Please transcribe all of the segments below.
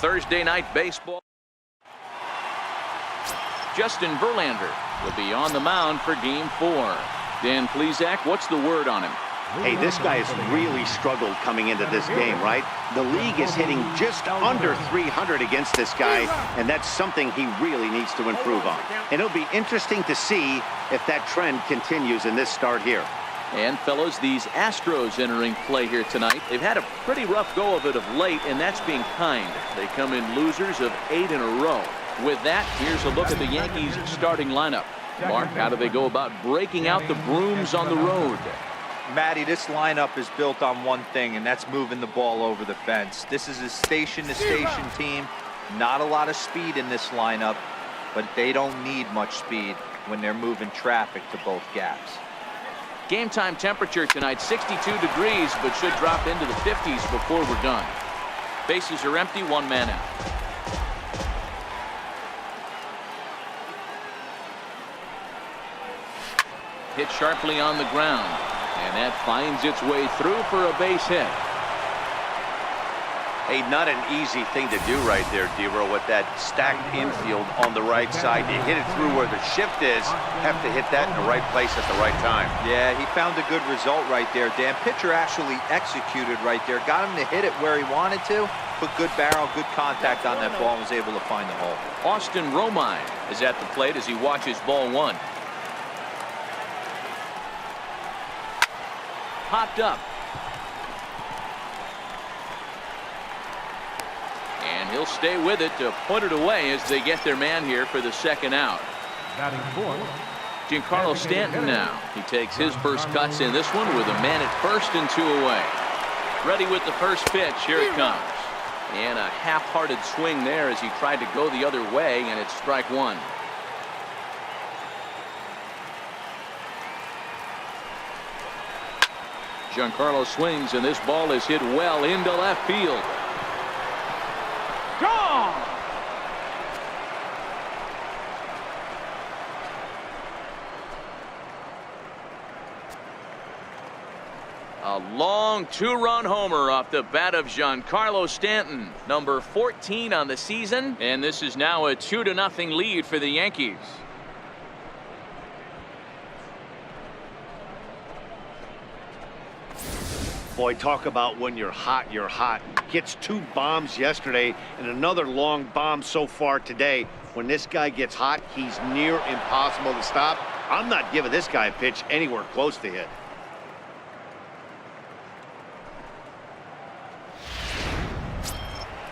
Thursday night baseball. Justin Verlander will be on the mound for Game 4. Dan Plesac, what's the word on him? Hey, this guy has really struggled coming into this game, right? The league is hitting just under 300 against this guy, and that's something he really needs to improve on. And it'll be interesting to see if that trend continues in this start here. And fellows, these Astros entering play here tonight. They've had a pretty rough go of it of late, and that's being kind. They come in losers of 8 in a row. With that, here's a look at the Yankees starting lineup. Mark, how do they go about breaking out the brooms on the road? Matty, this lineup is built on one thing, and that's moving the ball over the fence. This is a station-to-station team. Not a lot of speed in this lineup, but they don't need much speed when they're moving traffic to both gaps. Game time temperature tonight, 62 degrees, but should drop into the 50s before we're done. Bases are empty, one man out. Hit sharply on the ground, and that finds its way through for a base hit. Hey, not an easy thing to do right there, D-Row, with that stacked infield on the right side. You hit it through where the shift is, have to hit that in the right place at the right time. Yeah, he found a good result right there, Dan. Pitcher actually executed right there. Got him to hit it where he wanted to. Put good barrel, good contact on that ball, and was able to find the hole. Austin Romine is at the plate as he watches ball one. Popped up. And he'll stay with it to put it away as they get their man here for the second out. Giancarlo Stanton now. He takes his first cuts in this one with a man at first and 2 away. Ready with the first pitch. Here it comes. And a half-hearted swing there as he tried to go the other way, and it's strike one. Giancarlo swings, and this ball is hit well into left field. Gone! A long 2-run homer off the bat of Giancarlo Stanton, number 14 on the season, and this is now a 2-0 lead for the Yankees. Boy, talk about when you're hot, you're hot. Gets 2 bombs yesterday and another long bomb so far today. When this guy gets hot, he's near impossible to stop. I'm not giving this guy a pitch anywhere close to hit.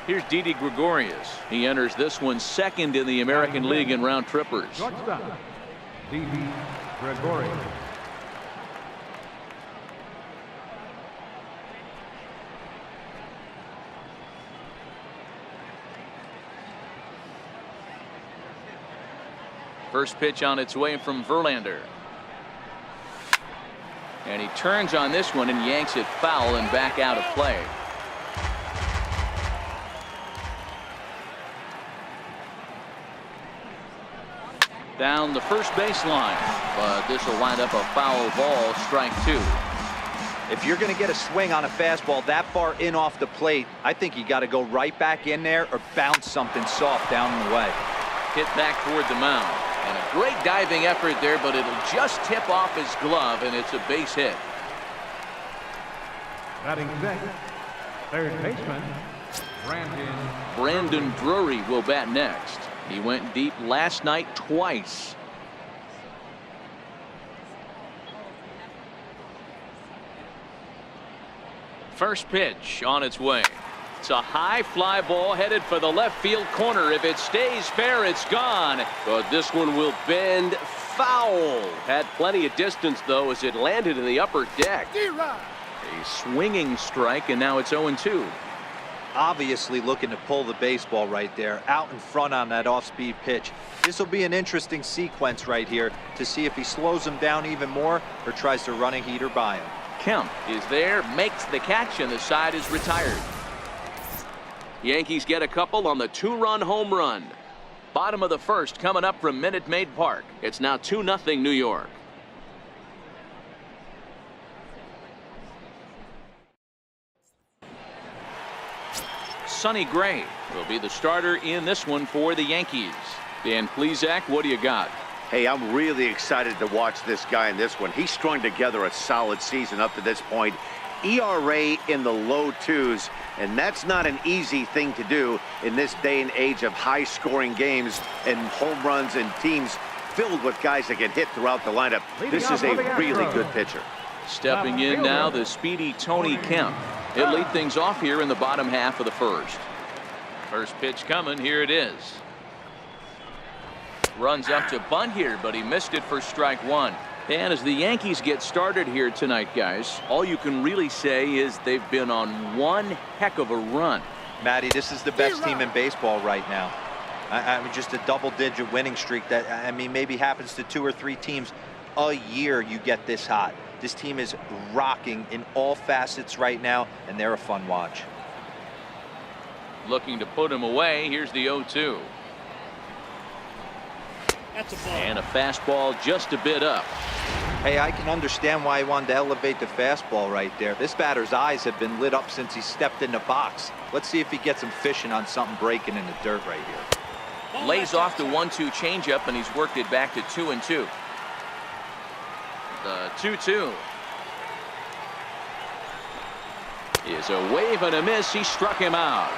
Here's Didi Gregorius. He enters this one second in the American League in round trippers. Shortstop, Didi Gregorius. First pitch on its way from Verlander. And he turns on this one and yanks it foul and back out of play. Down the first baseline, but this will wind up a foul ball, strike 2. If you're going to get a swing on a fastball that far in off the plate, I think you got to go right back in there or bounce something soft down in the way. Hit back toward the mound. And a great diving effort there, but it'll just tip off his glove, and it's a base hit. Batting second, third baseman, Brandon Drury will bat next. He went deep last night twice. First pitch on its way. It's a high fly ball headed for the left field corner. If it stays fair, it's gone. But this one will bend foul. Had plenty of distance, though, as it landed in the upper deck. A swinging strike, and now it's 0-2. Obviously looking to pull the baseball right there, out in front on that off-speed pitch. This will be an interesting sequence right here to see if he slows him down even more or tries to run a heater by him. Kemp is there, makes the catch, and the side is retired. Yankees get a couple on the 2-run home run. Bottom of the first coming up from Minute Maid Park. It's now 2-0 New York. Sonny Gray will be the starter in this one for the Yankees. Dan Plesac, what do you got? Hey, I'm really excited to watch this guy in this one. He's strung together a solid season up to this point. ERA in the low 2s, and that's not an easy thing to do in this day and age of high-scoring games and home runs and teams filled with guys that get hit throughout the lineup. This is a really good pitcher. Stepping in now, the speedy Tony Kemp. He'll lead things off here in the bottom half of the first. First pitch coming. Here it is. Runs up to bunt here, but he missed it for strike one. And as the Yankees get started here tonight, guys, all you can really say is they've been on one heck of a run. Matty, this is the best team in baseball right now. I mean, just a double-digit winning streak that, I mean, maybe happens to 2 or 3 teams a year. You get this hot. This team is rocking in all facets right now, and they're a fun watch. Looking to put him away. Here's the 0-2. And a fastball just a bit up. Hey, I can understand why he wanted to elevate the fastball right there. This batter's eyes have been lit up since he stepped in the box. Let's see if he gets him fishing on something breaking in the dirt right here. Lays off the 1-2 changeup, and he's worked it back to 2-2. The 2-2 is a wave and a miss. He struck him out.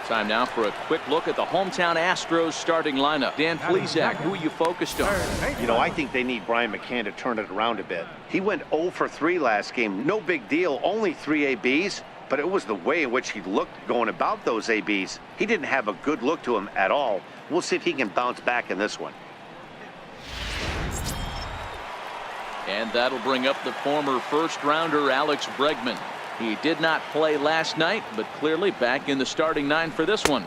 Time now for a quick look at the hometown Astros starting lineup. Dan Plesac, who are you focused on? You know, I think they need Brian McCann to turn it around a bit. He went 0 for 3 last game. No big deal, only 3 ABs, but it was the way in which he looked going about those ABs. He didn't have a good look to him at all. We'll see if he can bounce back in this one. And that'll bring up the former first-rounder Alex Bregman. He did not play last night, but clearly back in the starting 9 for this one.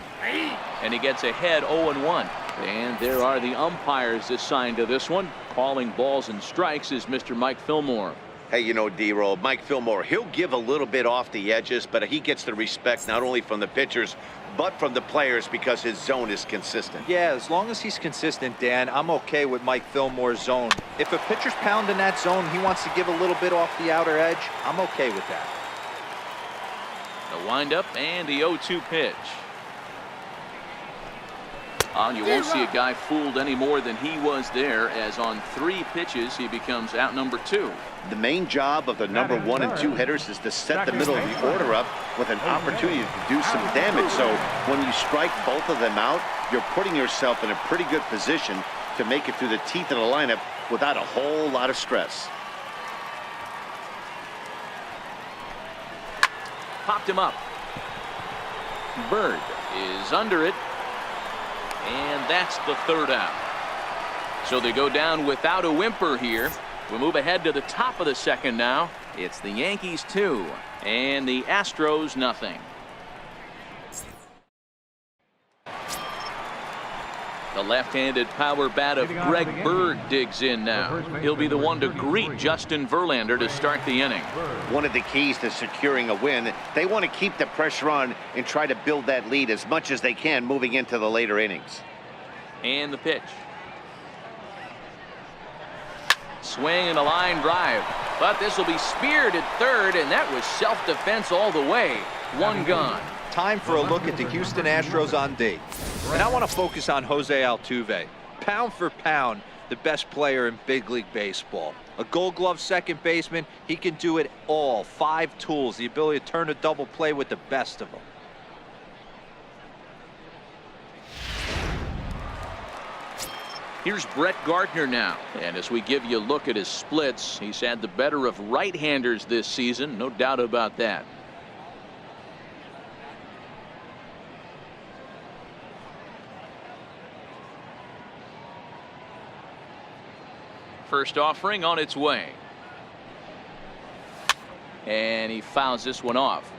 And he gets ahead 0-1. And there are the umpires assigned to this one. Calling balls and strikes is Mr. Mike Fillmore. Hey, you know, D-Roll, Mike Fillmore, he'll give a little bit off the edges, but he gets the respect not only from the pitchers, but from the players because his zone is consistent. Yeah, as long as he's consistent, Dan, I'm okay with Mike Fillmore's zone. If a pitcher's pounding that zone, he wants to give a little bit off the outer edge, I'm okay with that. The windup and the 0-2 pitch. You won't see a guy fooled any more than he was there, as on 3 pitches he becomes out number 2. The main job of the number 1 and 2 hitters is to set the middle of the order up with an opportunity to do some damage. So when you strike both of them out, you're putting yourself in a pretty good position to make it through the teeth of the lineup without a whole lot of stress. Popped him up. Bird is under it. And that's the 3rd out. So they go down without a whimper here. We move ahead to the top of the 2nd now. It's the Yankees 2 and the Astros nothing. The left-handed power bat of Greg Bird digs in now. He'll be the one to greet Justin Verlander to start the inning. One of the keys to securing a win, they want to keep the pressure on and try to build that lead as much as they can moving into the later innings. And the pitch. Swing and a line drive. But this will be speared at 3rd, and that was self-defense all the way. 1 gone. Time for a look at the Houston Astros on D. And I want to focus on Jose Altuve. Pound for pound, the best player in big league baseball. A Gold Glove second baseman, he can do it all. 5 tools, the ability to turn a double play with the best of them. Here's Brett Gardner now. And as we give you a look at his splits, he's had the better of right-handers this season, no doubt about that. First offering on its way. And he fouls this one off.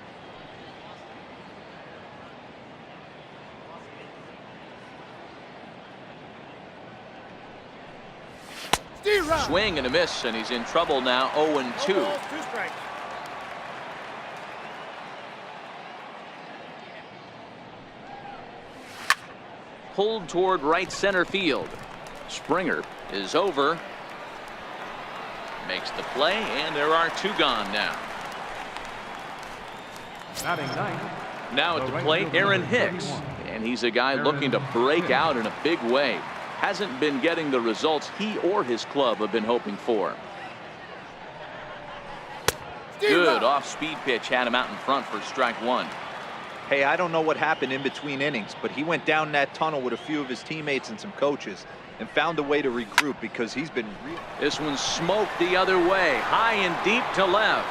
Swing and a miss, and he's in trouble now. 0-2. Pulled toward right center field. Springer is over. Makes the play, and there are 2 gone now. Batting ninth. Now at the plate, Aaron Hicks. And he's a guy looking to break out in a big way. Hasn't been getting the results he or his club have been hoping for. Good off-speed pitch had him out in front for strike one. Hey, I don't know what happened in between innings, but he went down that tunnel with a few of his teammates and some coaches and found a way to regroup because he's been This one smoked the other way, high and deep to left.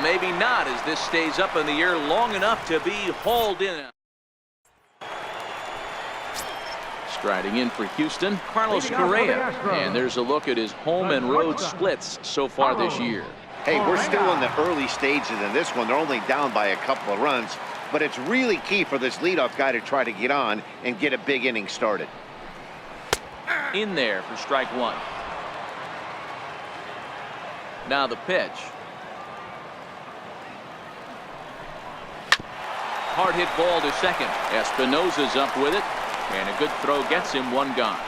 Maybe not, as this stays up in the air long enough to be hauled in. Striding in for Houston, Carlos Correa. And there's a look at his home and road splits so far this year. Hey, we're still in the early stages in this one. They're only down by a couple of runs, but it's really key for this leadoff guy to try to get on and get a big inning started. In there for strike one. Now the pitch. Hard hit ball to second. Espinosa's up with it, and a good throw gets him one gone.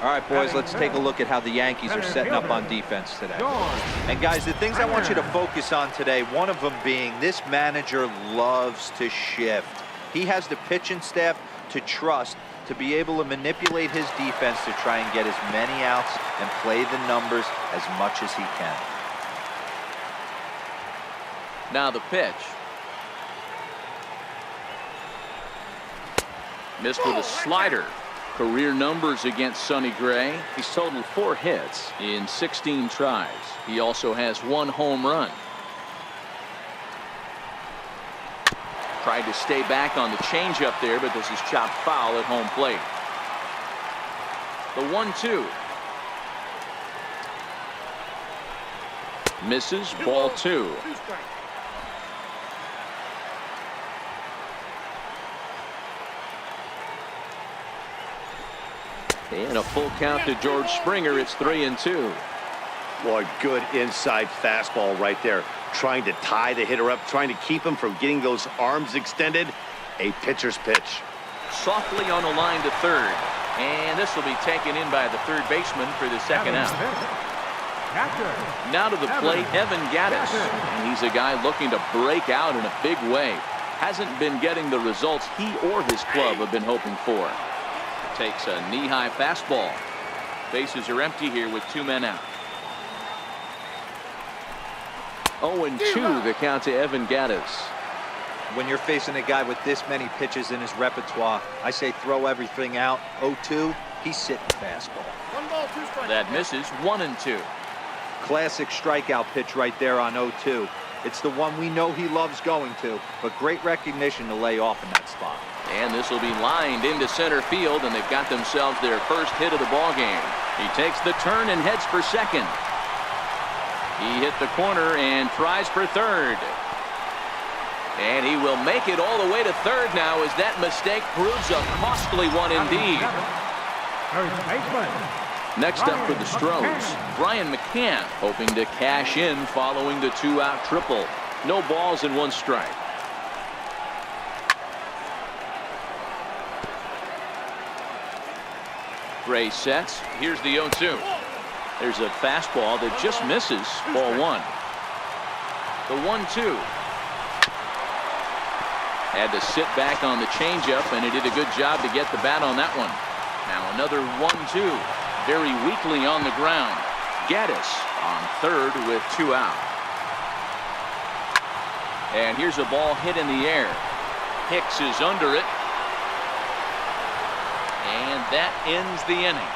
All right, boys, let's take a look at how the Yankees are setting up on defense today. And guys, the things I want you to focus on today, one of them being this manager loves to shift. He has the pitching staff to trust to be able to manipulate his defense to try and get as many outs and play the numbers as much as he can. Now the pitch. Missed with a slider. Career numbers against Sonny Gray. He's totaled 4 hits in 16 tries. He also has 1 home run. Tried to stay back on the changeup there, but this is chopped foul at home plate. The 1-2. Misses, ball 2. And a full count to George Springer. It's 3-2. Boy, good inside fastball right there. Trying to tie the hitter up, trying to keep him from getting those arms extended. A pitcher's pitch. Softly on the line to third. And this will be taken in by the third baseman for the second out. Now to the plate, Evan Gattis. And he's a guy looking to break out in a big way. Hasn't been getting the results he or his club have been hoping for. Takes a knee-high fastball. Bases are empty here with 2 men out. 0-2 the count to Evan Gattis. When you're facing a guy with this many pitches in his repertoire, I say throw everything out. 0-2, he's sitting fastball. 1 ball, 2 strikes. That misses. 1-2. Classic strikeout pitch right there on 0-2. It's the one we know he loves going to, but great recognition to lay off in that spot. And this will be lined into center field, and they've got themselves their first hit of the ball game. He takes the turn and heads for second. He hit the corner and tries for third. And he will make it all the way to third now, as that mistake proves a costly one indeed. Third baseman. Next up for the Stros, Brian McCann, hoping to cash in following the 2-out triple. No balls and 1 strike. Gray sets. Here's the 0-2. There's a fastball that just misses. Ball 1. The 1-2. Had to sit back on the changeup, and he did a good job to get the bat on that one. Now another 1-2. Very weakly on the ground. Gattis on third with 2 out. And here's a ball hit in the air. Hicks is under it. And that ends the inning.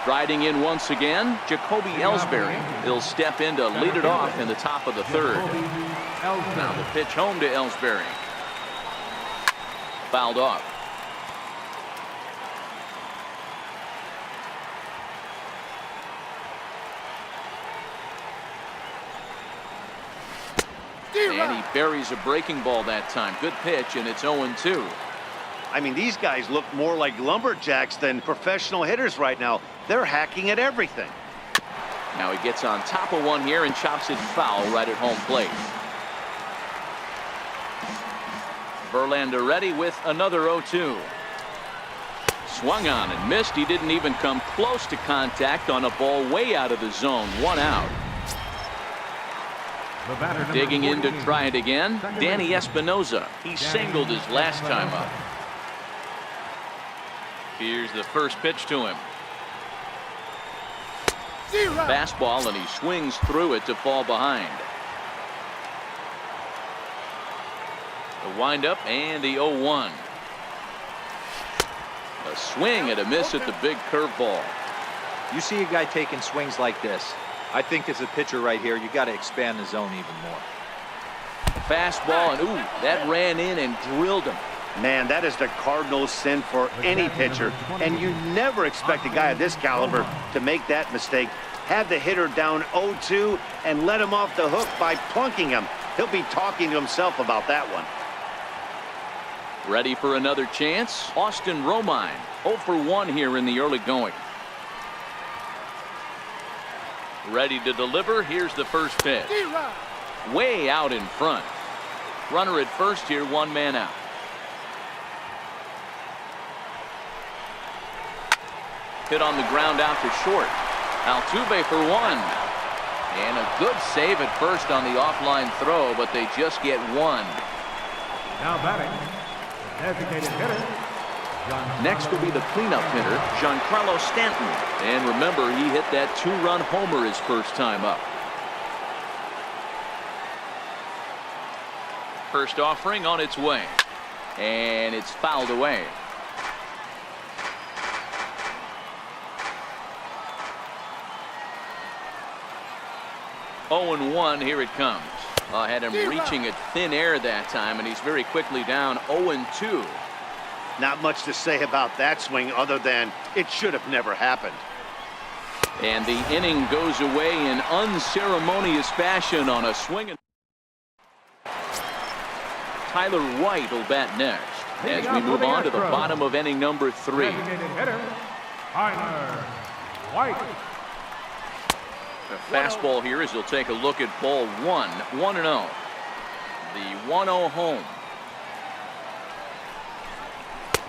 Striding in once again, Jacoby Ellsbury. He'll step in to lead it off in the top of the third. Now the pitch home to Ellsbury. Fouled off. And he buries a breaking ball that time. Good pitch, and it's 0-2. I mean, these guys look more like lumberjacks than professional hitters right now. They're hacking at everything. Now he gets on top of one here and chops it foul right at home plate. Verlander ready with another 0-2. Swung on and missed. He didn't even come close to contact on a ball way out of the zone. 1 out. Digging in to try it again, Danny Espinoza. He singled his last time up. Here's the first pitch to him. Fastball, and he swings through it to fall behind. The windup and the 0-1. A swing and a miss at the big curveball. You see a guy taking swings like this. I think as a pitcher right here, you got to expand the zone even more. Fastball, and ooh, that ran in and drilled him. Man, that is the cardinal sin for any pitcher, and you never expect a guy of this caliber to make that mistake. Have the hitter down 0-2 and let him off the hook by plunking him. He'll be talking to himself about that one. Ready for another chance? Austin Romine, 0 for 1 here in the early going. Ready to deliver. Here's the first pitch. Way out in front. Runner at first here, 1 man out. Hit on the ground out to short. Altuve for 1. And a good save at first on the offline throw, but they just get 1. Now batting, designated hitter. Next will be the cleanup hitter, Giancarlo Stanton. And remember, he hit that 2-run homer his first time up. First offering on its way. And it's fouled away. Oh, and 1, here it comes. Had him reaching at thin air that time, and he's very quickly down 0-2. Not much to say about that swing other than it should have never happened. And the inning goes away in unceremonious fashion on a swing. Tyler White will bat next as we move on to the bottom of inning number 3. Designated hitter, Tyler White. A fastball here as he'll take a look at ball 1, 1-0. The 1-0 home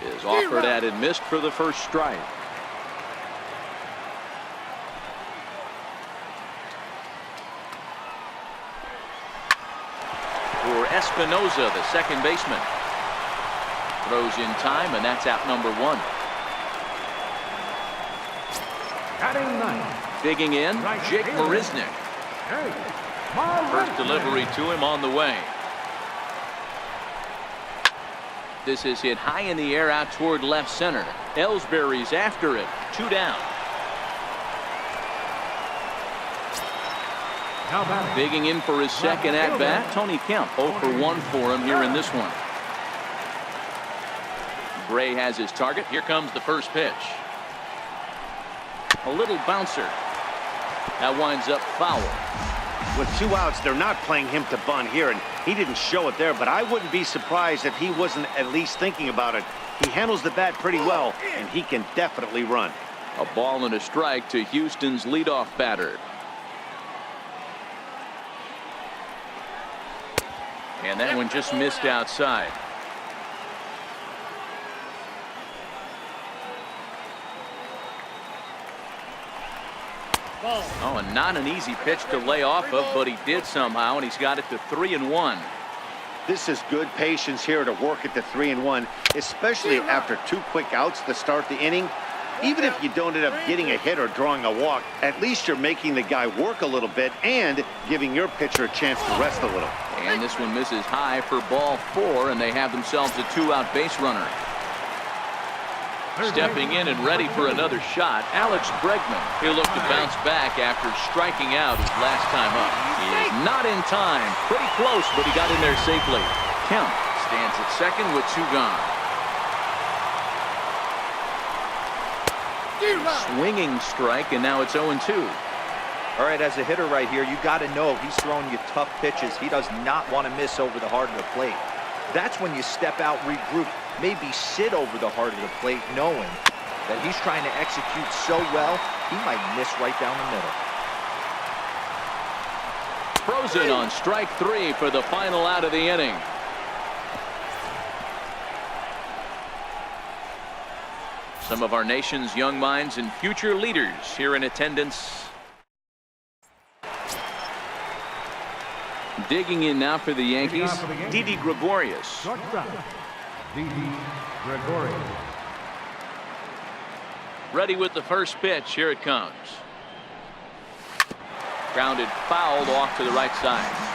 is offered at and missed for the first strike. For Espinoza, the second baseman. Throws in time, and that's out number 1. Batting ninth. Digging in, Jake Marisnick. First delivery to him on the way. This is hit high in the air out toward left center. Ellsbury's after it. 2 down. Digging in for his second at bat, Tony Kemp. 0 for 1 for him here in this one. Gray has his target. Here comes the first pitch. A little bouncer. That winds up foul. With 2 outs, they're not playing him to bunt here, and he didn't show it there, but I wouldn't be surprised if he wasn't at least thinking about it. He handles the bat pretty well, and he can definitely run. A ball and a strike to Houston's leadoff batter. And that one just missed outside. Oh, and not an easy pitch to lay off of, but he did somehow, and he's got it to 3-1. This is good patience here to work at the 3-1, especially after 2 quick outs to start the inning. Even if you don't end up getting a hit or drawing a walk, at least you're making the guy work a little bit and giving your pitcher a chance to rest a little. And this one misses high for ball 4, and they have themselves a 2-out base runner. Stepping in and ready for another shot, Alex Bregman. He'll look to bounce back after striking out his last time up. He is not in time. Pretty close, but he got in there safely. Kemp stands at second with 2 gone. Swinging strike, and now it's 0-2. All right, as a hitter right here, you got to know if he's throwing you tough pitches, he does not want to miss over the heart of the plate. That's when you step out, regroup, maybe sit over the heart of the plate, knowing that he's trying to execute so well, he might miss right down the middle. Frozen on strike 3 for the final out of the inning. Some of our nation's young minds and future leaders here in attendance. Digging in now for the Yankees, Didi Gregorius. Shortstop, Didi Gregorius. Ready with the first pitch. Here it comes. Grounded fouled off to the right side.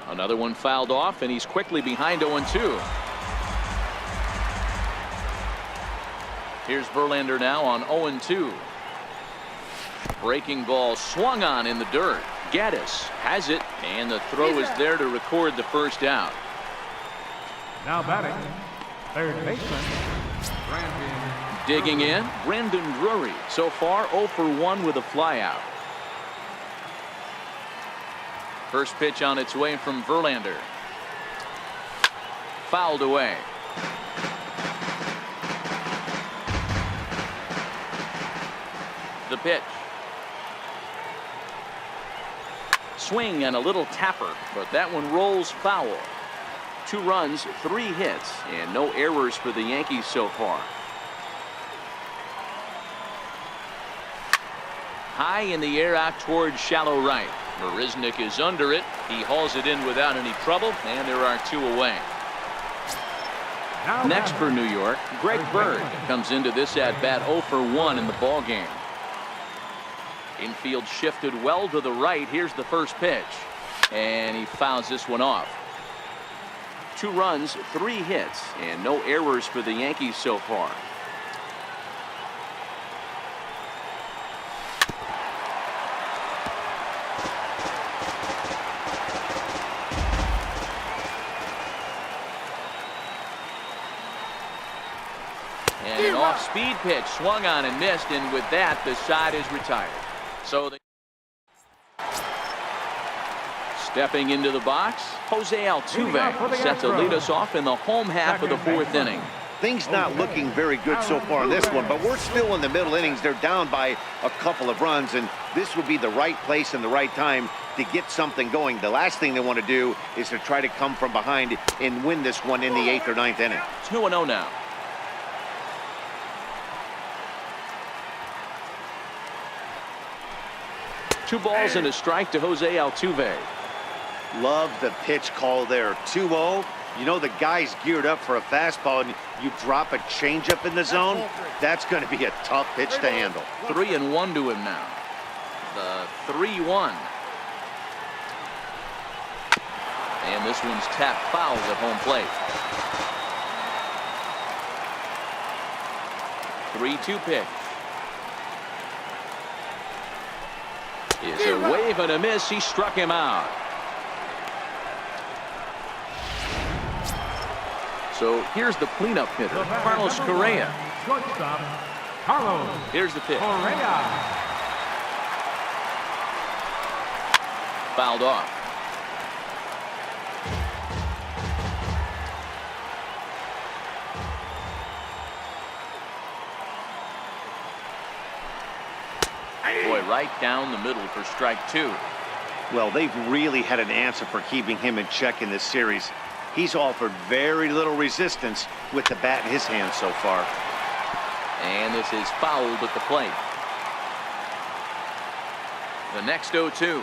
Another one fouled off, and he's quickly behind 0-2. Here's Verlander now on 0-2. Breaking ball swung on in the dirt. Gaddis has it, and the throw is there to record the first out. Now batting, third baseman, Brandon. Digging in, Brandon Drury. So far 0 for 1 with a flyout. First pitch on its way from Verlander. Fouled away. The pitch. Swing and a little tapper, but that one rolls foul. 2 runs, 3 hits, and no errors for the Yankees so far. High in the air out towards shallow right. Marisnik is under it. He hauls it in without any trouble, and there are 2 away. Next for New York, Greg Bird comes into this at bat 0 for 1 in the ball game. Infield shifted well to the right. Here's the first pitch, and he fouls this one off. 2 runs, 3 hits, and no errors for the Yankees so far. And an off-speed pitch swung on and missed, and with that, the side is retired. So stepping into the box, Jose Altuve set to lead us off in the home half of the 4th inning. Things not looking very good so far in this one, but we're still in the middle innings. They're down by a couple of runs, and this would be the right place and the right time to get something going. The last thing they want to do is to try to come from behind and win this one in the 8th or 9th inning. 2-0 now. Two balls and a strike to Jose Altuve. Love the pitch call there. 2-0. You know the guy's geared up for a fastball, and you drop a changeup in the zone. That's going to be a tough pitch to handle. 3-1 to him now. The 3-1. And this one's tapped foul at home plate. 3-2 pitch. Is a wave and a miss. He struck him out. So here's the cleanup hitter, Carlos Correa. Shortstop, Carlos. Here's the pitch. Correa. Fouled off. Boy, right down the middle for strike 2. Well, they've really had an answer for keeping him in check in this series. He's offered very little resistance with the bat in his hand so far. And this is fouled at the plate. The next 0-2.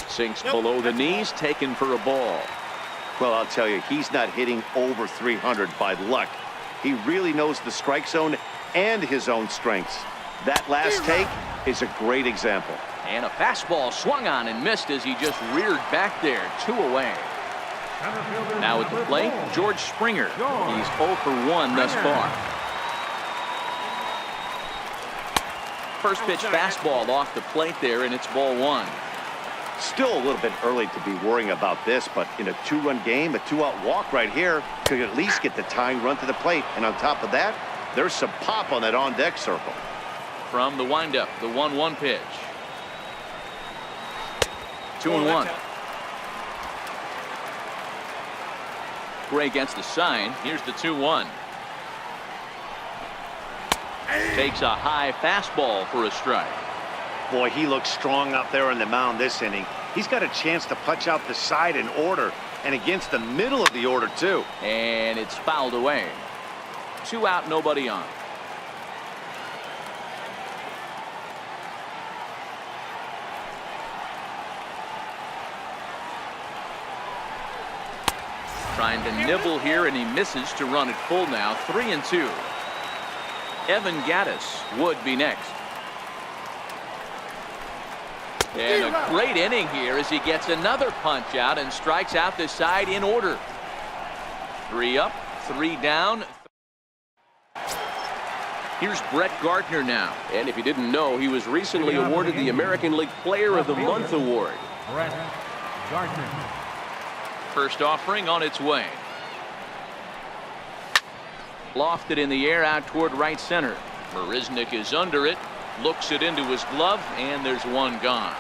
Sinks below the knees, taken for a ball. Well, I'll tell you, he's not hitting over 300 by luck. He really knows the strike zone and his own strengths. That last take is a great example. And a fastball swung on and missed as he just reared back there. 2 away. Now at the plate, George Springer. He's 0 for 1 thus far. First pitch fastball off the plate there, and it's ball 1. Still a little bit early to be worrying about this, but in a 2-run game, a 2-out walk right here could at least get the tying run to the plate. And on top of that, there's some pop on that on-deck circle. From the windup, the 1-1 pitch. 2-1. Gray gets the sign. Here's the 2-1. Takes a high fastball for a strike. Boy, he looks strong out there on the mound this inning. He's got a chance to punch out the side in order, and against the middle of the order, too. And it's fouled away. 2 out, nobody on. Trying to nibble here, and he misses to run it full now. 3-2. Evan Gattis would be next. And a great inning here as he gets another punch out and strikes out the side in order. 3 up, 3 down. Here's Brett Gardner now. And if you didn't know, he was recently awarded the American League Player of the Month award. Brett Gardner. First offering on its way. Lofted in the air out toward right center. Marisnick is under it. Looks it into his glove, and there's one gone.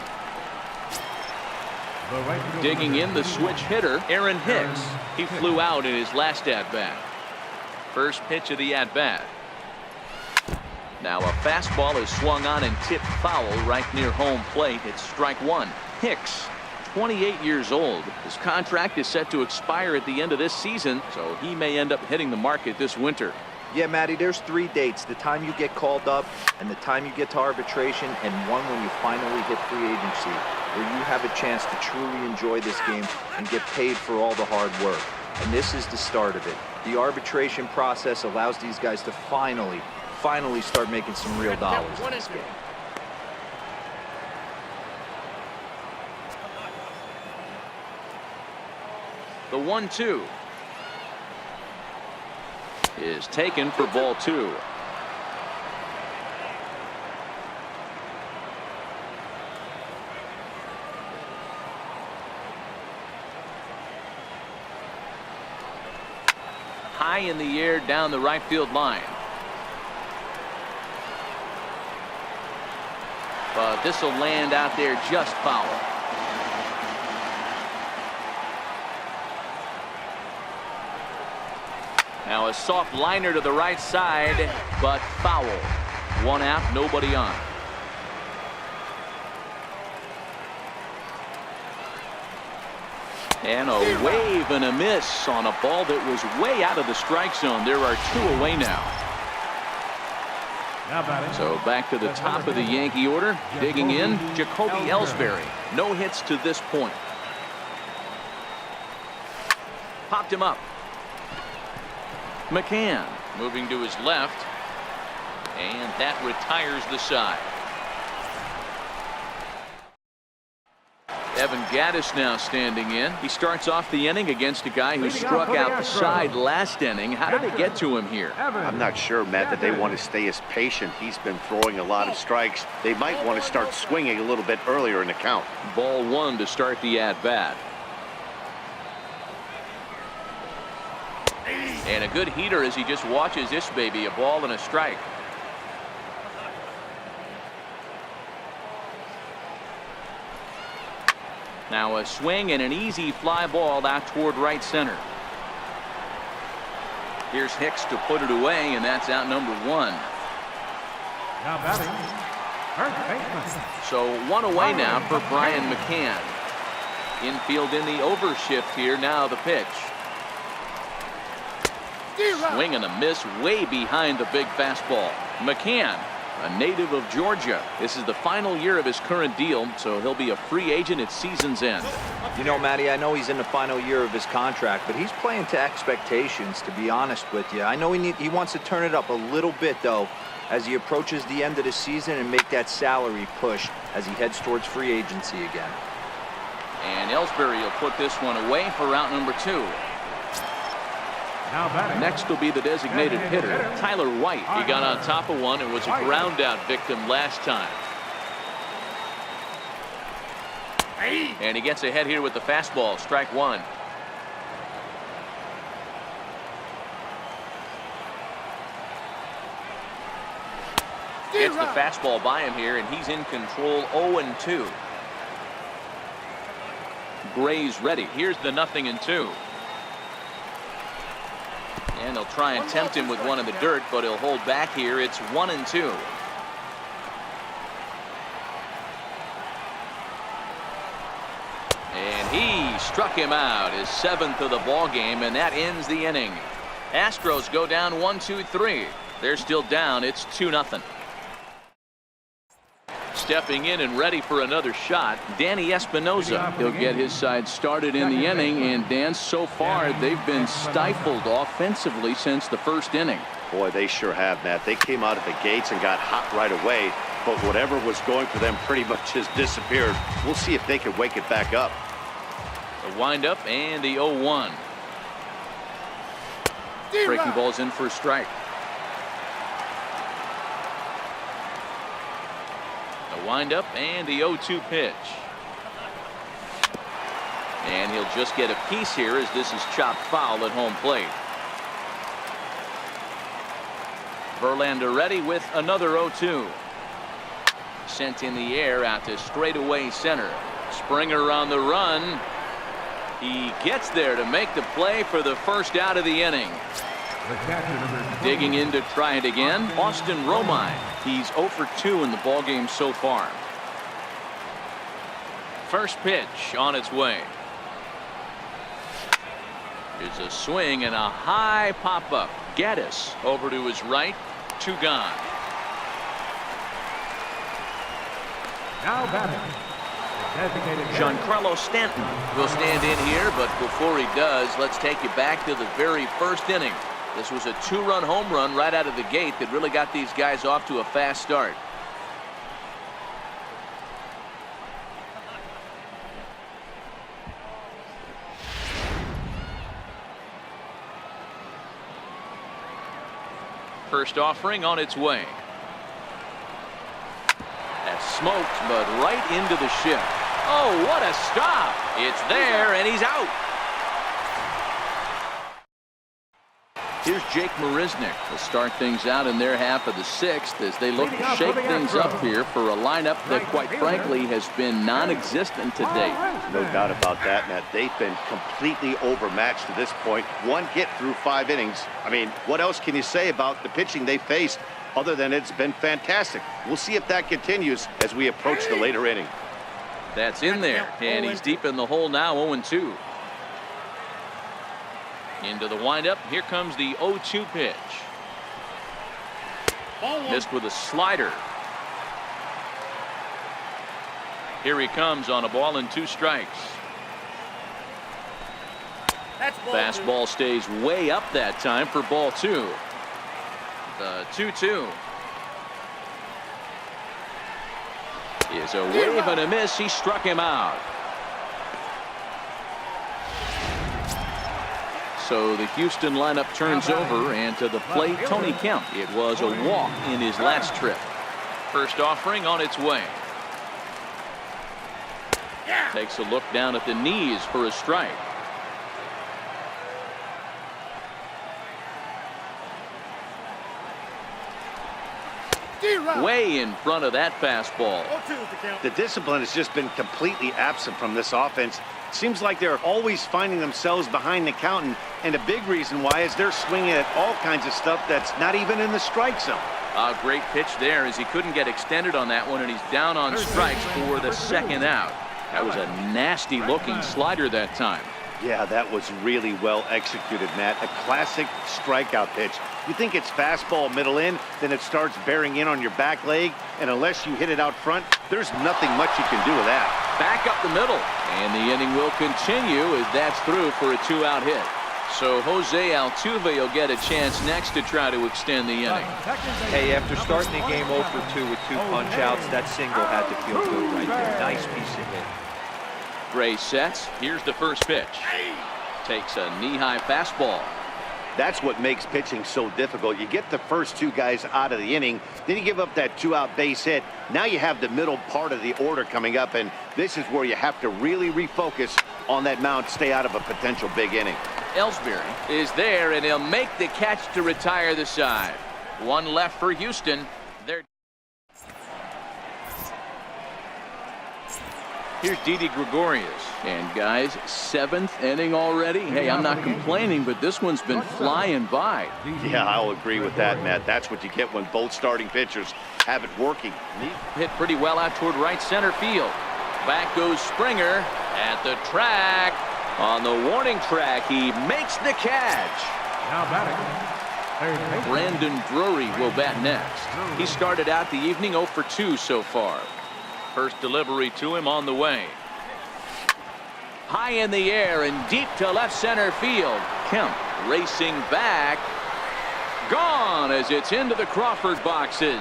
Digging in the switch hitter, Aaron Hicks. He flew out in his last at-bat. First pitch of the at-bat. Now a fastball is swung on and tipped foul right near home plate. It's strike 1. Hicks, 28 years old. His contract is set to expire at the end of this season, so he may end up hitting the market this winter. Yeah, Matty, there's 3 dates: the time you get called up, and the time you get to arbitration, and one when you finally hit free agency, where you have a chance to truly enjoy this game and get paid for all the hard work. And this is the start of it. The arbitration process allows these guys to finally start making some real dollars in this game. The 1-2 is taken for ball 2. High in the air down the right field line. But this will land out there just foul. Now a soft liner to the right side, but foul. 1 out, nobody on. And a wave and a miss on a ball that was way out of the strike zone. There are 2 away now. So back to the top of the Yankee order. Digging in, Jacoby Ellsbury. No hits to this point. Popped him up. McCann moving to his left, and that retires the side. Evan Gattis now standing in. He starts off the inning against a guy who struck out the side last inning. How did they get to him here? I'm not sure, Matt, that they want to stay as patient. He's been throwing a lot of strikes. They might want to start swinging a little bit earlier in the count. Ball 1 to start the at-bat. And a good heater as he just watches this baby. A ball and a strike. Now a swing and an easy fly ball out toward right center. Here's Hicks to put it away, and that's out number 1. Now batting, first baseman. So 1 away now for Brian McCann. Infield in the overshift here. Now the pitch. Swing and a miss way behind the big fastball. McCann, a native of Georgia. This is the final year of his current deal, so he'll be a free agent at season's end. You know, Matty, I know he's in the final year of his contract, but he's playing to expectations, to be honest with you. I know he wants to turn it up a little bit, though, as he approaches the end of the season and make that salary push as he heads towards free agency again. And Ellsbury will put this one away for out number 2. Next will be the designated hitter, Tyler White. He got on top of one and was a ground out victim last time. And he gets ahead here with the fastball, strike 1. Gets the fastball by him here, and he's in control. 0-2. Gray's ready. Here's the 0-2. And they'll try and tempt him with one in the dirt, but he'll hold back here. It's 1-2. He struck him out, his 7th of the ball game, and that ends the inning. Astros go down 1-2-3. They're still down. It's 2-0. Stepping in and ready for another shot, Danny Espinoza. He'll get his side started in the inning, and Dan, so far they've been stifled offensively since the first inning. Boy, they sure have, Matt. They came out of the gates and got hot right away, but whatever was going for them pretty much has disappeared. We'll see if they can wake it back up. The windup and the 0-1. Breaking ball's in for a strike. The windup and the 0-2 pitch. And he'll just get a piece here as this is chopped foul at home plate. Verlander ready with another 0-2. Sent in the air out to straightaway center. Springer on the run. He gets there to make the play for the first out of the inning. Digging in to try it again, Austin Romine. He's 0 for 2 in the ballgame so far. First pitch on its way. Here's a swing and a high pop-up. Gaddis over to his right. 2 gone. Now batting, Giancarlo Stanton will stand in here, but before he does, let's take you back to the very first inning. This was a 2-run home run right out of the gate that really got these guys off to a fast start. First offering on its way. That's smoked, but right into the shift. Oh, what a stop. It's there, and he's out. Here's Jake Marisnick to start things out in their half of the 6th as they look to shake things up here for a lineup that, quite frankly, has been non-existent to date. No doubt about that, Matt. They've been completely overmatched to this point. 1 hit through 5 innings. I mean, what else can you say about the pitching they faced other than it's been fantastic? We'll see if that continues as we approach the later inning. That's in there, and he's deep in the hole now, 0-2. Into the windup. Here comes the 0-2 pitch. Missed with a slider. Here he comes on a ball and 2 strikes. Fastball stays way up that time for ball 2. The 2-2 is a wave and a miss. He struck him out. So the Houston lineup turns over, and to the plate, Tony Kemp. It was a walk in his last trip. First offering on its way. Takes a look down at the knees for a strike. Way in front of that fastball. The discipline has just been completely absent from this offense. Seems like they're always finding themselves behind the count, and a big reason why is they're swinging at all kinds of stuff that's not even in the strike zone. A great pitch there as he couldn't get extended on that one, and he's down on strikes for the 2nd out. That was a nasty looking slider that time. Yeah, that was really well executed, Matt. A classic strikeout pitch. You think it's fastball middle in, then it starts bearing in on your back leg, and unless you hit it out front, there's nothing much you can do with that. Back up the middle, and the inning will continue as that's through for a 2-out hit. So Jose Altuve will get a chance next to try to extend the inning. Hey, after starting the game 0 for 2 with 2 punch-outs, that single had to feel good right there. Nice piece of hit. Gray sets. Here's the first pitch. Takes a knee-high fastball. That's what makes pitching so difficult. You get the first 2 guys out of the inning, then you give up that 2-out base hit. Now you have the middle part of the order coming up, and this is where you have to really refocus on that mound, stay out of a potential big inning. Ellsbury is there, and he'll make the catch to retire the side. 1 left for Houston. Here's Didi Gregorius. And guys, 7th inning already. Hey, I'm not complaining, but this one's been flying by. Yeah, I'll agree with that, Matt. That's what you get when both starting pitchers have it working. Hit pretty well out toward right center field. Back goes Springer at the track. On the warning track, he makes the catch. Now batting, third baseman. Brandon Drury will bat next. He started out the evening 0 for 2 so far. First delivery to him on the way. High in the air and deep to left center field. Kemp racing back. Gone as it's into the Crawford boxes.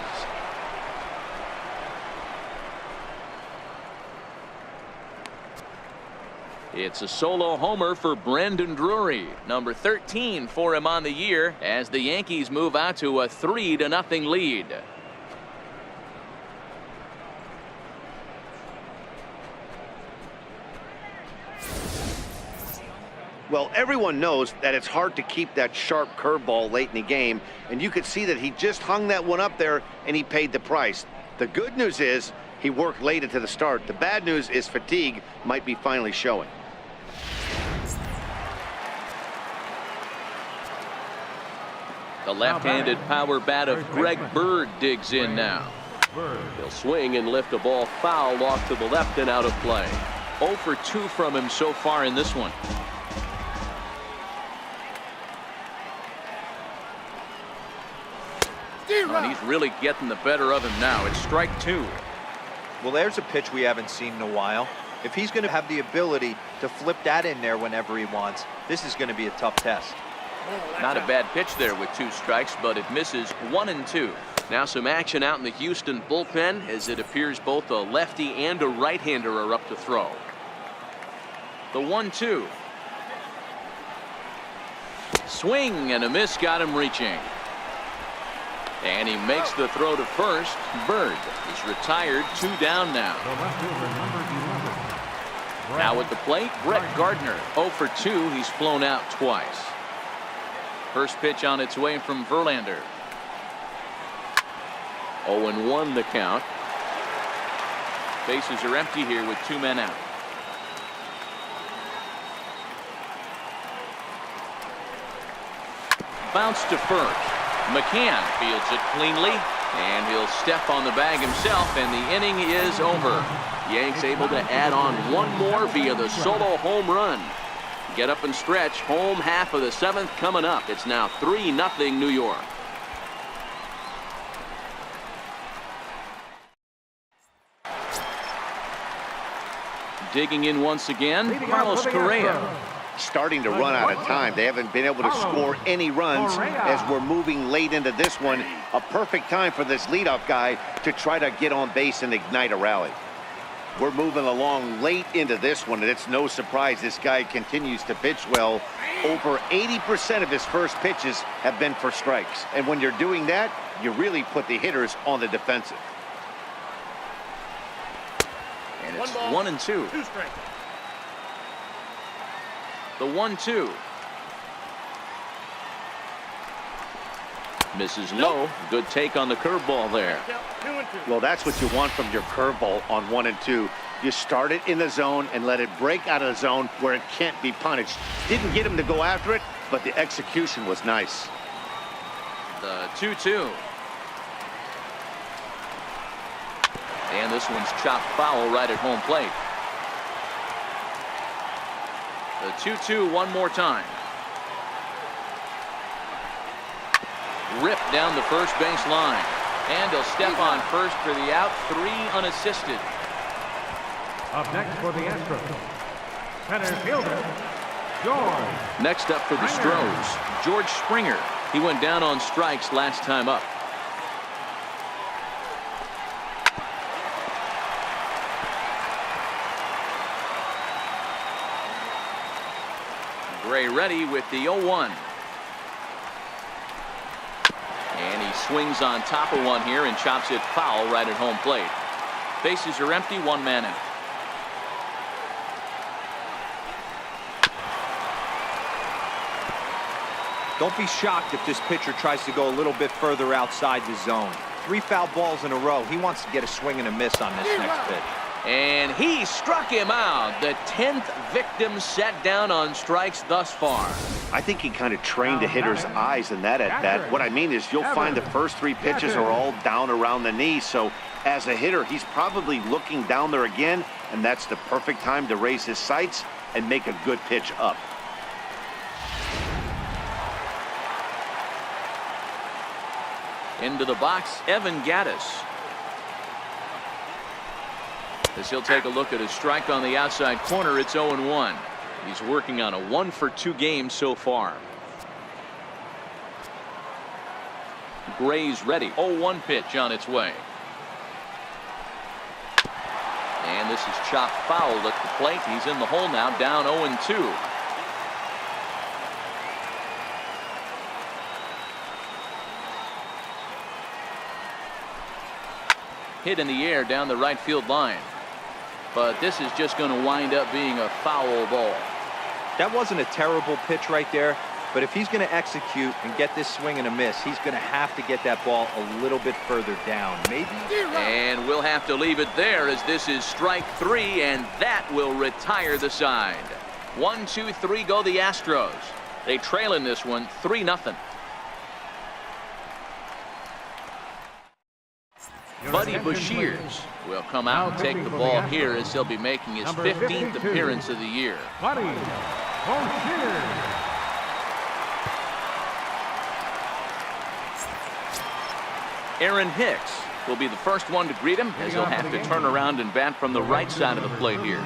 It's a solo homer for Brandon Drury, number 13 for him on the year, as the Yankees move out to a 3-0 lead. Well, everyone knows that it's hard to keep that sharp curveball late in the game, and you could see that he just hung that one up there and he paid the price. The good news is he worked late into the start. The bad news is fatigue might be finally showing. The left-handed power bat of Greg Bird digs in now. He'll swing and lift a ball foul off to the left and out of play. 0 for 2 from him so far in this one. And he's really getting the better of him now. It's strike 2. Well, there's a pitch we haven't seen in a while. If he's going to have the ability to flip that in there whenever he wants, this is going to be a tough test. Not a bad pitch there with 2 strikes, but it misses 1 and 2. Now some action out in the Houston bullpen, as it appears both a lefty and a right-hander are up to throw. The 1-2. Swing and a miss got him reaching. And he makes the throw to first. Bird is retired, 2 down now. The left fielder, number 11. Now at the plate, Brett Gardner. 0 for 2. He's flown out twice. First pitch on its way from Verlander. 0-1 the count. Bases are empty here with 2 men out. Bounce to first. McCann fields it cleanly, and he'll step on the bag himself, and the inning is over. Yanks able to add on 1 more via the solo home run. Get up and stretch. Home half of the 7th coming up. It's now 3-0 New York. Digging in once again, Carlos Correa. Starting to run out of time. They haven't been able to score any runs as we're moving late into this one. A perfect time for this leadoff guy to try to get on base and ignite a rally. We're moving along late into this one, and it's no surprise this guy continues to pitch well. Over 80% of his first pitches have been for strikes. And when you're doing that, you really put the hitters on the defensive. And it's 1 and 2. The 1-2. Misses low. Good take on the curveball there. Well, that's what you want from your curveball on 1 and 2. You start it in the zone and let it break out of the zone where it can't be punished. Didn't get him to go after it, but the execution was nice. The 2-2. And this one's chopped foul right at home plate. The 2-2 one more time. Ripped down the first base line. And he'll step on first for the out. 3 unassisted. Up next for the Astros, center fielder, George. Next up for the Stros, George Springer. He went down on strikes last time up. Gray ready with the 0-1. And he swings on top of one here and chops it foul right at home plate. Bases are empty, 1 man out. Don't be shocked if this pitcher tries to go a little bit further outside the zone. 3 foul balls in a row. He wants to get a swing and a miss on this next pitch. And he struck him out. The 10th victim set down on strikes thus far. I think he kind of trained the hitter's eyes in that at bat. What I mean is you'll find the first 3 pitches are all down around the knee, so As a hitter, he's probably looking down there again, and that's the perfect time to raise his sights and make a good pitch up. Into the box, Evan Gattis. As he'll take a look at his strike on the outside corner, it's 0-1. He's working on a 1-for-2 game so far. Gray's ready. 0-1 pitch on its way. And this is chopped foul at the plate. He's in the hole now, down 0-2. Hit in the air down the right field line. But this is just going to wind up being a foul ball. That wasn't a terrible pitch right there, but if he's going to execute and get this swing and a miss, he's going to have to get that ball a little bit further down, maybe. And we'll have to leave it there, as this is strike 3, and that will retire the side. 1, 2, 3 go the Astros. They trail in this one 3-0. Buddy Bashirs will come out and take the ball here, as he'll be making his 15th appearance of the year. Buddy Bashirs. Aaron Hicks will be the first one to greet him, as he'll have to turn around and bat from the right side of the plate here.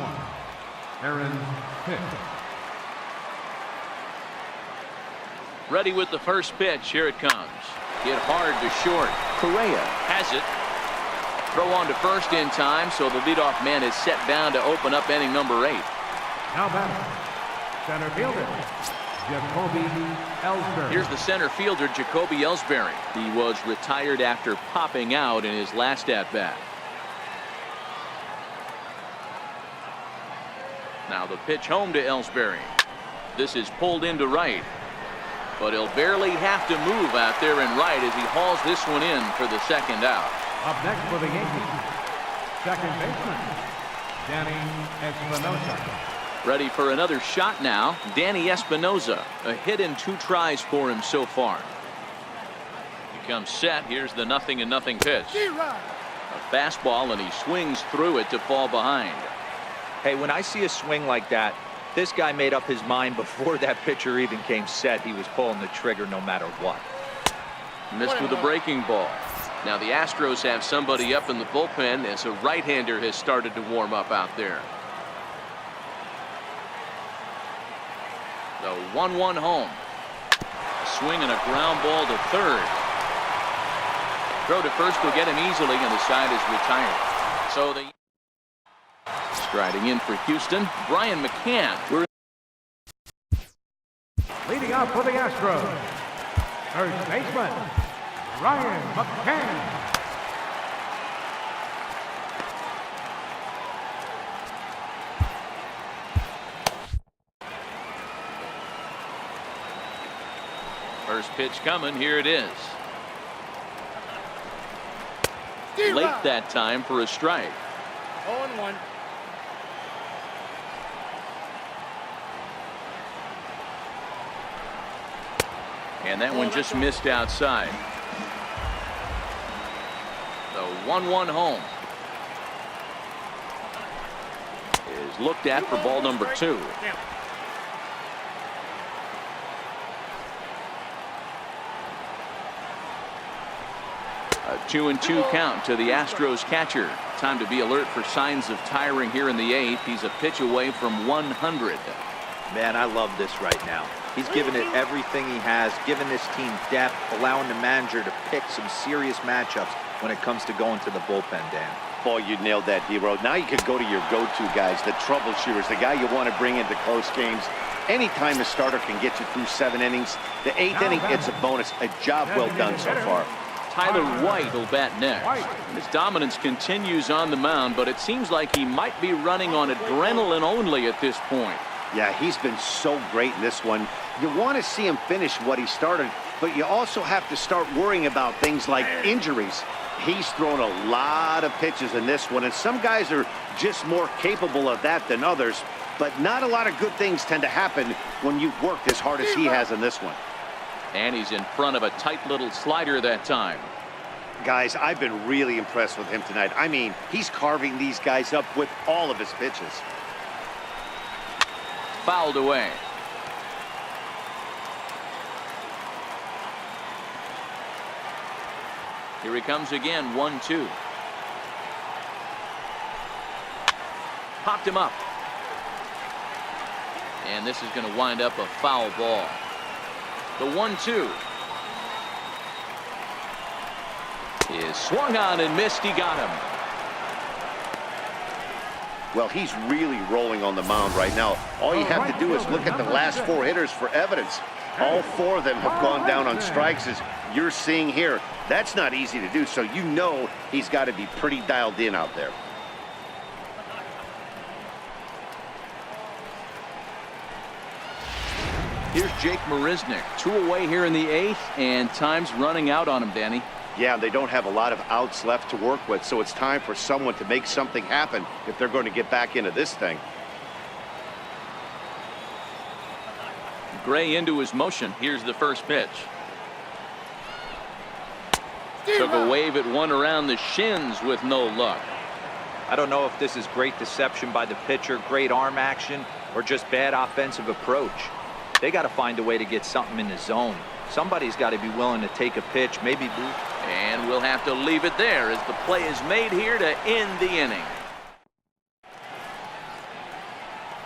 Aaron Hicks. Ready with the first pitch. Here it comes. Hit hard to short. Correa has it. Throw on to first in time, so the leadoff man is set down to open up inning number 8. Now batting, center fielder, Jacoby Ellsbury. Here's the center fielder, Jacoby Ellsbury. He was retired after popping out in his last at-bat. Now the pitch home to Ellsbury. This is pulled into right, but he'll barely have to move out there in right as he hauls this one in for the second out. Up next for the Yankees, second baseman, Danny Espinosa. Ready for another shot now, Danny Espinosa. A hit in 2 tries for him so far. He comes set. Here's the 0-0 pitch. A fastball, and he swings through it to fall behind. Hey, when I see a swing like that, this guy made up his mind before that pitcher even came set. He was pulling the trigger no matter what. Missed with a breaking ball. Now the Astros have somebody up in the bullpen, as a right-hander has started to warm up out there. The 1-1 home. A swing and a ground ball to third. Throw to first will get him easily, and the side is retired. So the striding in for Houston, Brian McCann. Leading out for the Astros, first baseman, Brian McCann. First pitch coming. Here it is. Late that time for a strike. 0-1. And that one just missed outside. The 1-1 home is looked at for ball number 2. A 2-2 count to the Astros catcher. Time to be alert for signs of tiring here in the 8th. He's a pitch away from 100. Man, I love this right now. He's given it everything he has, given this team depth, allowing the manager to pick some serious matchups when it comes to going to the bullpen, Dan. Boy, you nailed that, D-Road. Now you could go to your go-to guys, the troubleshooters, the guy you want to bring into close games. Anytime a starter can get you through 7 innings, the 8th inning, it's a bonus. A job well done so far. Tyler White will bat next. His dominance continues on the mound, but it seems like he might be running on adrenaline only at this point. Yeah, he's been so great in this one. You want to see him finish what he started, but you also have to start worrying about things like injuries. He's thrown a lot of pitches in this one, and some guys are just more capable of that than others, but not a lot of good things tend to happen when you've worked as hard as he has in this one. And he's in front of a tight little slider that time. Guys, I've been really impressed with him tonight. I mean, he's carving these guys up with all of his pitches. Fouled away. Here he comes again, 1-2. Popped him up. And this is going to wind up a foul ball. The 1-2 is swung on and missed. He got him. Well, he's really rolling on the mound right now. All you have to do is look at the last 4 hitters for evidence. All 4 of them have gone down on strikes, as you're seeing here. That's not easy to do, so you know he's got to be pretty dialed in out there. Here's Jake Marisnick, 2 away here in the 8th, and time's running out on him, Danny. Yeah, they don't have a lot of outs left to work with, so it's time for someone to make something happen if they're going to get back into this thing. Gray into his motion. Here's the first pitch. Took a wave at one around the shins with no luck. I don't know if this is great deception by the pitcher, great arm action, or just bad offensive approach. They got to find a way to get something in the zone. Somebody's got to be willing to take a pitch, maybe move. And we'll have to leave it there as the play is made here to end the inning.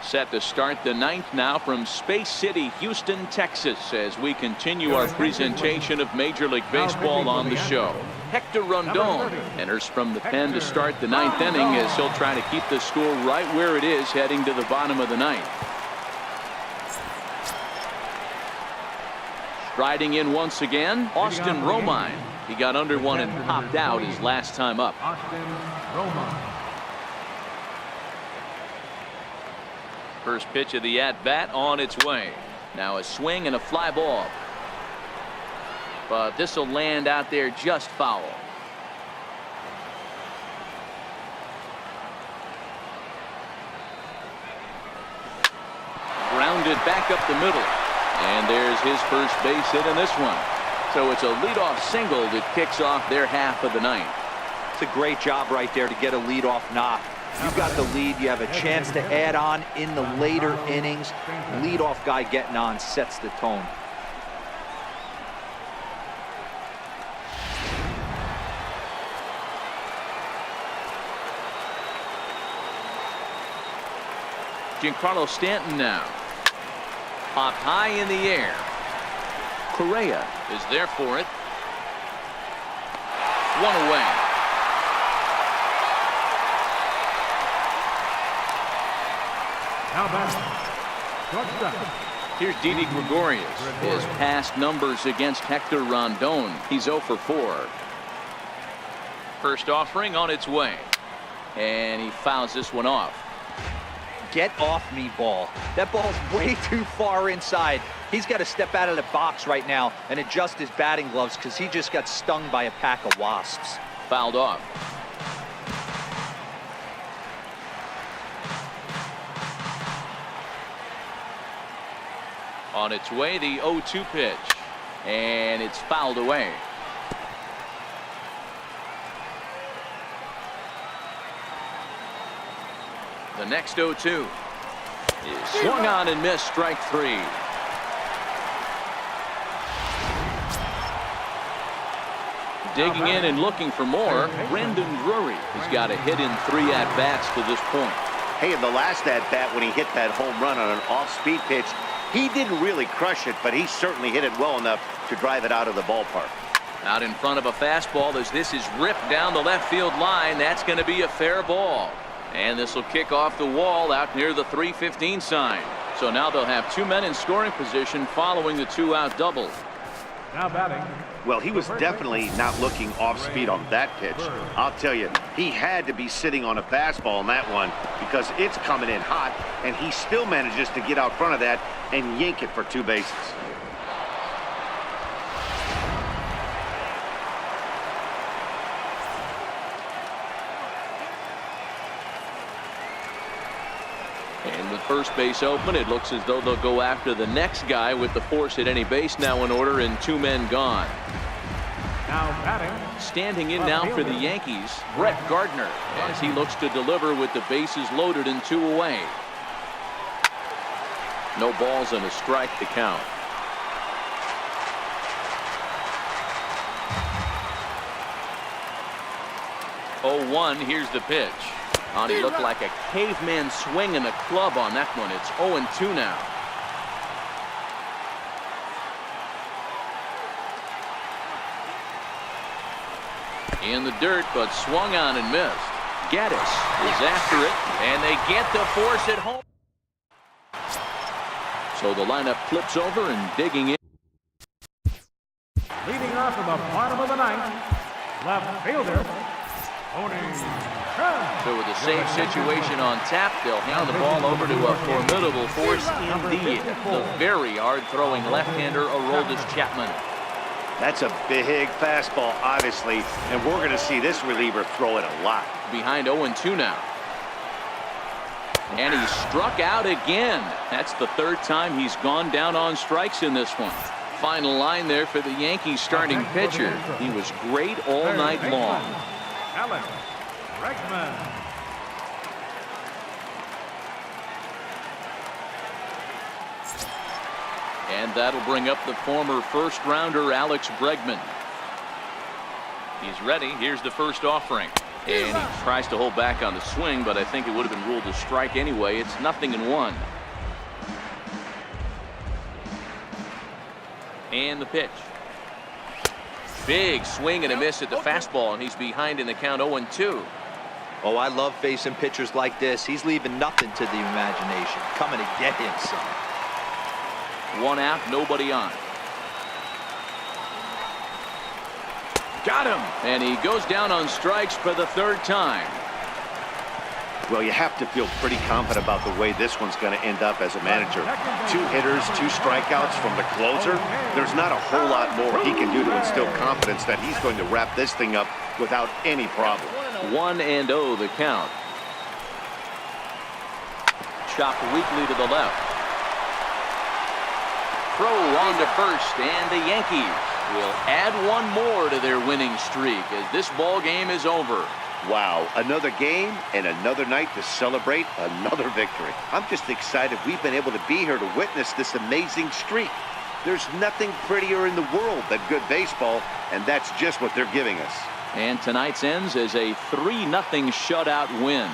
Set to start the 9th now from Space City, Houston, Texas, as we continue our presentation of Major League Baseball on the show. Hector Rondon enters from the pen to start the 9th inning, as he'll try to keep the score right where it is heading to the bottom of the 9th. Striding in once again, Austin Romine. He got under one and popped out his last time up. Austin Romine. First pitch of the at-bat on its way. Now a swing and a fly ball. But this will land out there just foul. Grounded back up the middle. And there's his first base hit in this one. So it's a leadoff single that kicks off their half of the 9th. It's a great job right there to get a leadoff knock. You've got the lead. You have a chance to add on in the later innings. Leadoff guy getting on sets the tone. Giancarlo Stanton now. Popped high in the air. Correa is there for it. 1 away. Now batting, shortstop. Here's Didi Gregorius. His past numbers against Hector Rondon. He's 0 for 4. First offering on its way. And he fouls this one off. Get off me, ball. That ball's way too far inside. He's got to step out of the box right now and adjust his batting gloves, because he just got stung by a pack of wasps. Fouled off. On its way, the 0-2 pitch. And it's fouled away. The next 0-2 is swung on and missed, strike 3. Digging in and looking for more, Brandon Drury has got a hit in 3 at-bats to this point. Hey, in the last at-bat when he hit that home run on an off-speed pitch, he didn't really crush it, but he certainly hit it well enough to drive it out of the ballpark. Out in front of a fastball as this is ripped down the left field line. That's going to be a fair ball. And this will kick off the wall out near the 315 sign. So now they'll have 2 men in scoring position following the 2-out double. Now batting. Well, he was definitely not looking off speed on that pitch. I'll tell you, he had to be sitting on a fastball on that one, because it's coming in hot, and he still manages to get out front of that and yank it for 2 bases. And with first base open, it looks as though they'll go after the next guy with the force at any base now in order and 2 men gone. Now batting, Standing in now for the Yankees, Brett Gardner, as he looks to deliver with the bases loaded and 2 away. No balls and a strike to count. 0-1. Here's the pitch. He looked like a caveman swinging a club on that one. It's 0-2 now. In the dirt, but swung on and missed. Gaddis is after it, and they get to force it home. So the lineup flips over and digging in. Leading off in the bottom of the ninth, left fielder, Sonny. So with a safe situation on tap, they'll hand the ball over to a formidable force indeed. The very hard-throwing left-hander, Aroldis Chapman. That's a big fastball, obviously, and we're going to see this reliever throw it a lot. Behind 0-2 now. And he struck out again. That's the 3rd time he's gone down on strikes in this one. Final line there for the Yankees starting pitcher. He was great all night long. Alex Bregman. And that'll bring up the former first-rounder Alex Bregman. He's ready. Here's the first offering. And he tries to hold back on the swing, but I think it would have been ruled a strike anyway. It's 0-1. And the pitch. Big swing and a miss at the fastball, and he's behind in the count 0-2. Oh, I love facing pitchers like this. He's leaving nothing to the imagination. Coming to get him, son. 1 out, nobody on. Got him, and he goes down on strikes for the 3rd time. Well, you have to feel pretty confident about the way this one's going to end up as a manager. 2 hitters, 2 strikeouts from the closer. There's not a whole lot more he can do to instill confidence that he's going to wrap this thing up without any problem. 1-0 the count. Chopped weakly to the left. Throw on to first, and the Yankees will add 1 more to their winning streak as this ball game is over. Wow, another game and another night to celebrate another victory. I'm just excited we've been able to be here to witness this amazing streak. There's nothing prettier in the world than good baseball, and that's just what they're giving us. And tonight's ends as a 3-0 shutout win.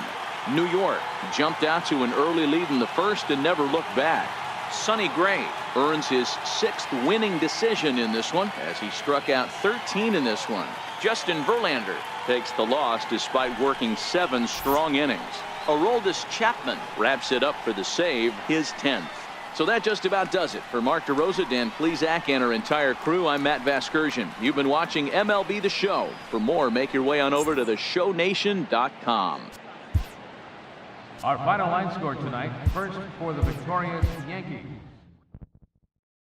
New York jumped out to an early lead in the first and never looked back. Sonny Gray earns his 6th winning decision in this one as he struck out 13 in this one. Justin Verlander takes the loss despite working 7 strong innings. Aroldis Chapman wraps it up for the save, his 10th. So that just about does it. For Mark DeRosa, Dan Plesac, and our entire crew, I'm Matt Vasgersian. You've been watching MLB The Show. For more, make your way on over to theshownation.com. Our final line score tonight, first for the victorious Yankees.